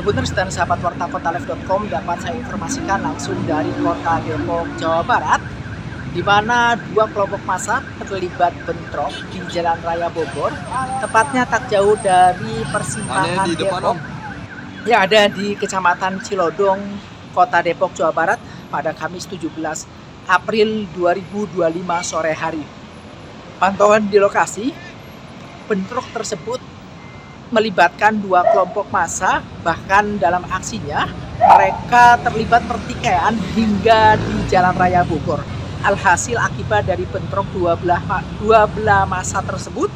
Tribuners dan sahabat warta kotalive.com, dapat saya informasikan langsung dari kota Depok, Jawa Barat, di mana dua kelompok massa terlibat bentrok di Jalan Raya Bogor, tepatnya tak jauh dari persimpangan Depok yang ada di Kecamatan Cilodong, Kota Depok, Jawa Barat pada Kamis 17 April 2025 sore hari. Pantauan di lokasi, bentrok tersebut melibatkan dua kelompok massa, bahkan dalam aksinya mereka terlibat pertikaian hingga di Jalan Raya Bogor. Alhasil akibat dari bentrok dua belah massa tersebut,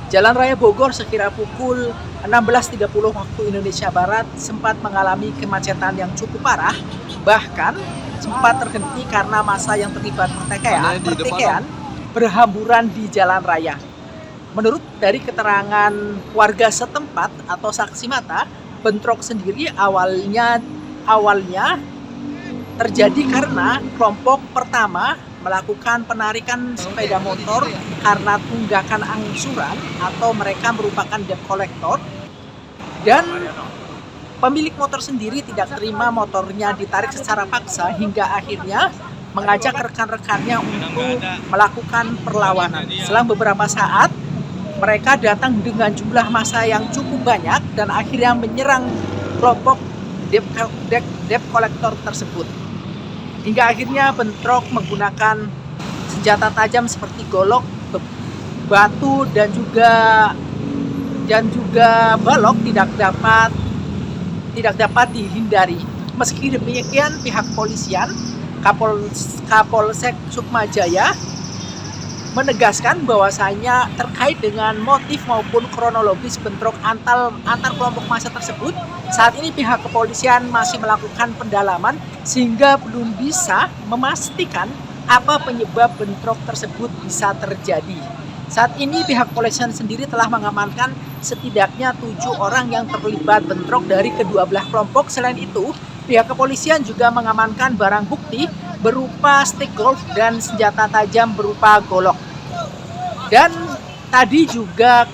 Jalan Raya Bogor sekira pukul 16.30 waktu Indonesia Barat sempat mengalami kemacetan yang cukup parah, bahkan sempat terhenti karena massa yang terlibat pertikaian berhamburan di jalan raya. Menurut dari keterangan warga setempat atau saksi mata, bentrok sendiri awalnya terjadi karena kelompok pertama melakukan penarikan sepeda motor karena tunggakan angsuran atau mereka merupakan debt collector, dan pemilik motor sendiri tidak terima motornya ditarik secara paksa hingga akhirnya mengajak rekan-rekannya untuk melakukan perlawanan. Selang beberapa saat mereka datang dengan jumlah massa yang cukup banyak dan akhirnya menyerang kelompok debt collector tersebut. Hingga akhirnya bentrok menggunakan senjata tajam seperti golok, batu dan juga balok tidak dapat dihindari. Meski demikian, pihak kepolisian Kapolsek Sukmajaya menegaskan bahwasanya terkait dengan motif maupun kronologis bentrok antar kelompok massa tersebut, saat ini pihak kepolisian masih melakukan pendalaman sehingga belum bisa memastikan apa penyebab bentrok tersebut bisa terjadi. Saat ini pihak kepolisian sendiri telah mengamankan setidaknya 7 orang yang terlibat bentrok dari kedua belah kelompok. Selain itu, pihak kepolisian juga mengamankan barang bukti berupa stick golf dan senjata tajam berupa golok. Dan tadi juga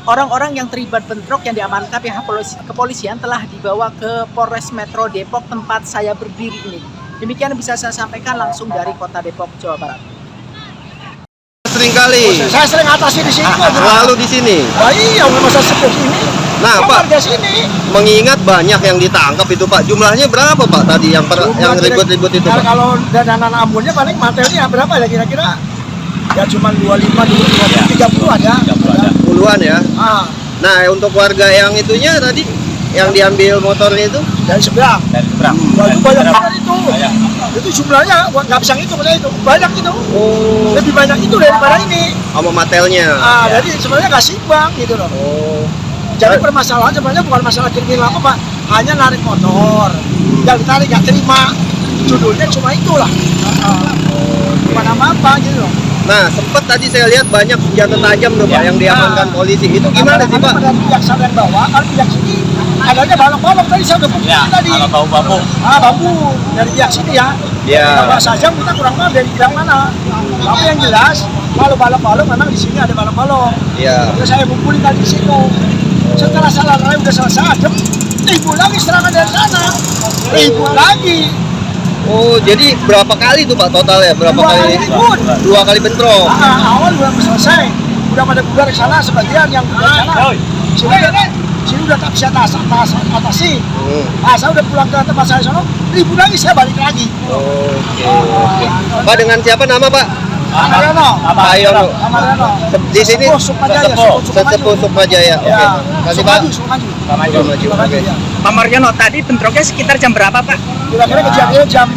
orang-orang yang terlibat bentrok yang diamankan pihak kepolisian telah dibawa ke Polres Metro Depok tempat saya berdiri ini. Demikian bisa saya sampaikan langsung dari kota Depok, Jawa Barat. Seringkali. Saya sering atasi di sini kok. Selalu di sini. Wah iya, masa sepuh ini. Nah, Pak, sini. mengingat banyak yang ditangkap itu, Pak. Jumlahnya berapa, Pak, tadi yang ribut-ribut itu, Pak? Kalau dananan ambunnya paling materialnya berapa ya kira-kira? Ya cuma 25, 30 ada. Puluhan ya. Nah, untuk warga yang itunya tadi yang diambil motornya itu dari seberang. Wah, itu banyak banget itu. Itu jumlahnya nggak bisa ngitung itu. Banyak itu. Oh, Lebih banyak itu daripada ini. sama matelnya. Jadi sebenarnya nggak seimbang gitu loh. Oh. Jadi permasalahan sebenarnya bukan masalah kriminal apa, Pak. Hanya narik motor. Yang ditarik nggak terima. Judulnya cuma itulah. Bukan apa-apa gitu loh. Nah, sempat tadi saya lihat banyak senjata tajam tuh, Pak, yang diamankan polisi. Itu gimana sih, Pak? Ada pihak sana yang bawa, kalau pihak sini adanya balok-balok tadi saya udah buktiin tadi. Kalau bau bambu. Bambu dari pihak sini ya. Iya. Kalau saja kita kurang tahu dari pihak mana. Tapi yang jelas, kalau balok-balok memang di sini ada balok-balok. Iya. Terus saya kumpulin tadi di situ. Setelah salah udah selesai, ribut lagi serangan dari sana. Ribut lagi. Oh, jadi berapa kali tuh, Pak, totalnya? Berapa kali? Dua kali bentrok. Awal udah selesai. Udah pada bubar ke sana sebagian yang bubar sana. Sini udah tak bisa atasi. Saya udah pulang ke tempat saya sana, ribut lagi, saya balik lagi. Oke. Pak, dengan siapa nama, Pak? Amaryono. Amaryono. Di sini Sesepuh Sukmajaya. Oke. Kasih, Pak. Sukmaju. Oke. Pak Maryono, tadi bentroknya sekitar jam berapa, Pak? Kira-kira kejadiannya jam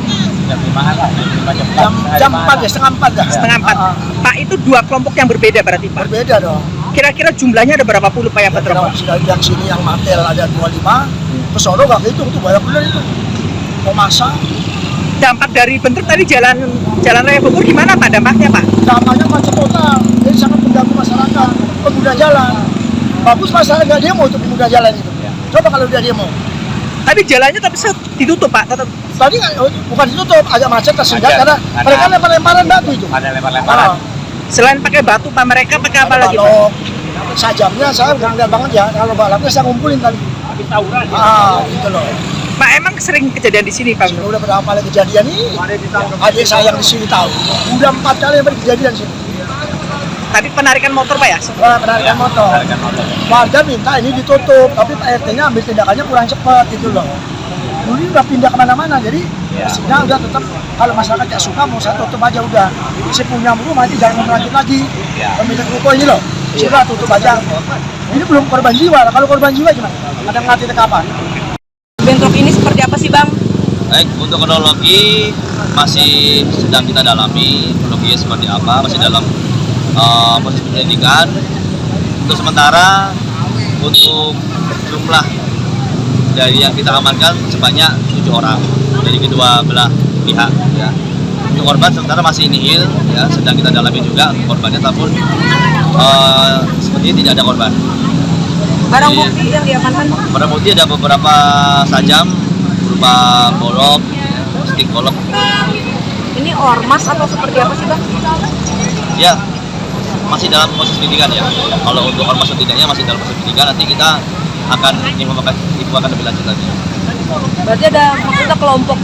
5-an lah, 4 ya, setengah 4 dah. Setengah 4. Pak, itu dua kelompok yang berbeda berarti, Pak? Berbeda dong. Kira-kira jumlahnya ada berapa puluh, Pak, yang bentrok? Yang sini yang matel ada 25, ke sono nggak gitu, itu banyak bener itu. Mau masa. Dampak dari bentrok tadi Jalan Raya Bogor gimana, Pak, dampaknya, Pak? Dampaknya macet total, jadi sangat mengganggu masyarakat, pengguna jalan. Bagus masalah nggak demo itu pengguna jalan itu. Coba kalau dia demo. Tadi jalannya tapi ditutup, Pak, tetap. Tadi bukan ditutup, agak macet tersendat karena mereka lempar-lemparan batu itu. Ada lempar-lemparan. Selain pakai batu, Pak, mereka pakai apa lagi, Pak? Kalau sajamnya saya nggak lihat banget ya, kalau balapnya saya ngumpulin tadi. habis tawuran. Gitu loh. Pak, emang sering kejadian di sini, Pak? Udah berapa kali kejadian nih? Adik saya yang di sini tahu. Udah 4 kali kejadian sini. Tadi penarikan motor, Pak ya? Penarikan motor. Warga minta ini ditutup, tapi Pak RT-nya ambil tindakannya kurang cepat gitu loh. Dulu udah pindah kemana-mana, jadi mestinya udah tetap kalau masyarakat gak suka mau saya tutup aja udah. Si punya rumah itu jangan melanjut lagi. Pemilik ruko ini loh, sudah tutup aja. Ini belum korban jiwa, kalau korban jiwa gimana? Ada yang mati kapan? Bentrok ini seperti apa sih, Bang? Baik, untuk kronologi masih sedang kita dalami, kronologi seperti apa, masih dalam proses penyelidikan. Untuk sementara, untuk jumlah dari yang kita amankan sebanyak 7 orang dari kedua belah pihak. Ya. Untuk korban sementara masih nihil, ya, sedang kita dalami juga korbannya, namun sepertinya tidak ada korban. Barang bukti yang diamankan, Bang? Barang bukti ada beberapa sajam berupa golok, stick golok. Ini ormas atau seperti apa sih, Bang? Ya, masih dalam proses penyidikan ya. Kalau untuk ormas atau tidaknya masih dalam proses penyidikan, nanti kita akan informasikan lebih lanjut lagi. Berarti ada maksudnya kelompok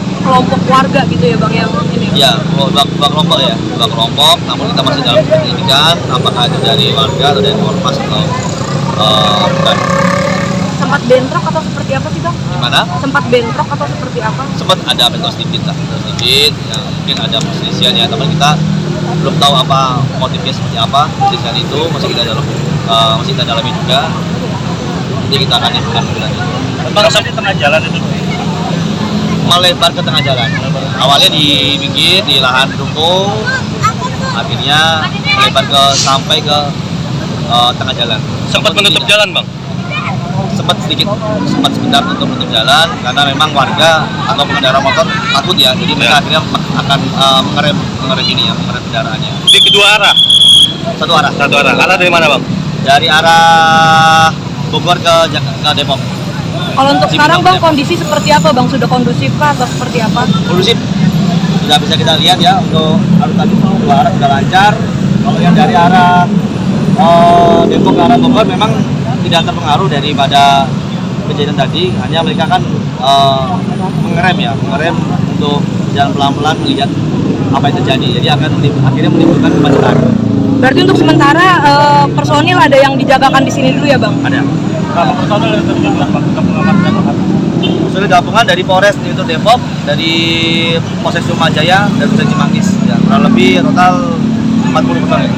warga gitu ya, Bang, yang ini? Ya, dua kelompok ya, dua kelompok. Namun kita masih dalam penyidikan, apakah itu dari warga atau dari ormas atau bukan. Sempat bentrok atau seperti apa sih, Bang? Gimana? Sempat bentrok atau seperti apa? Sempat ada bentrok sedikit lah, ya, mungkin ada perselisihan ya, tapi kita belum tahu apa motifnya seperti apa. Perselisihan itu masih kita dalami juga. Nanti kita akan informasikan lebih lanjut. Bang, sampai tengah jalan itu. Melebar ke tengah jalan. Awalnya di pinggir, di lahan ruko, akhirnya melebar sampai ke tengah jalan. Sempat menutup jalan, Bang? Sempat sebentar untuk menutup jalan karena memang warga atau pengendara motor takut ya, jadi mereka akhirnya akan mengerem kendaraannya. Di kedua arah? Satu arah. Arah dari mana, Bang? Dari arah Bogor ke Depok. Kalau untuk Masih sekarang, belum Bang, Depok. kondisi seperti apa, Bang? Sudah kondusif kah atau seperti apa? Kondusif. Sudah bisa kita lihat ya, untuk arus tadi dua arah sudah lancar. Kalau yang dari arah Depok ke arah Bogor memang tidak terpengaruh daripada kejadian tadi, hanya mereka kan mengerem untuk jalan pelan-pelan melihat apa yang terjadi, jadi akhirnya menimbulkan kemacetan. Berarti untuk sementara personil ada yang dijagakan di sini dulu ya, Bang? Ada. Kalau personil yang terlibat, Bang, untuk mengamankan Personil gabungan dari Polres itu Depok, dari Polsek Sumajaya dan Polsek Cimanggis, ya, kurang lebih total 40 personil.